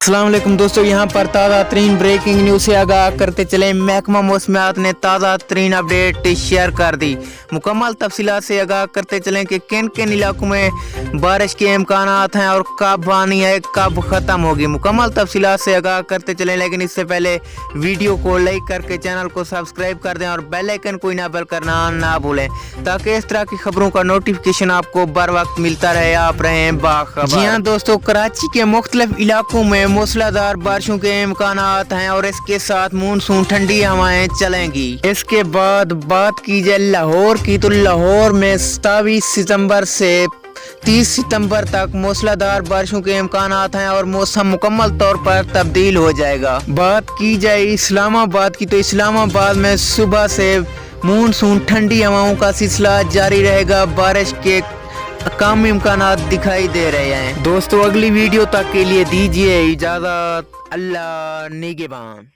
अस्सलाम वालेकुम दोस्तों, यहाँ पर ताज़ा तरीन ब्रेकिंग न्यूज़ से आगाह करते चले। महकमा मौसमियात ने ताज़ा तरीन अपडेट शेयर कर दी। मुकम्मल तफसीलात से आगाह करते चलें कि किन किन इलाकों में बारिश के इम्कानात हैं और कब आनी है, कब ख़त्म होगी। मुकम्मल तफसीलात से आगाह करते चलें, लेकिन इससे पहले वीडियो को लाइक करके चैनल को सब्सक्राइब कर दें और बेल आइकन को इनेबल करना ना भूलें, ताकि इस तरह की खबरों का नोटिफिकेशन आपको बर वक्त मिलता रहे, आप रहें बाखबर। जी हाँ दोस्तों, कराची के मुख्तलिफ इलाकों में मूसलाधार बारिशों के इम्कानात हैं और इसके साथ मानसून ठंडी हवाएं चलेंगी। इसके बाद बात की जाए लाहौर की, तो लाहौर में 27 सितंबर से 30 सितंबर तक मूसलाधार बारिशों के इम्कानात हैं और मौसम मुकम्मल तौर पर तब्दील हो जाएगा। बात की जाए इस्लामाबाद की, तो इस्लामाबाद में सुबह से मानसून ठंडी हवाओं का सिलसिला जारी रहेगा। बारिश के कम इम्कानात दिखाई दे रहे हैं। दोस्तों, अगली वीडियो तक के लिए दीजिए इजाज़त। अल्लाह निगहबान।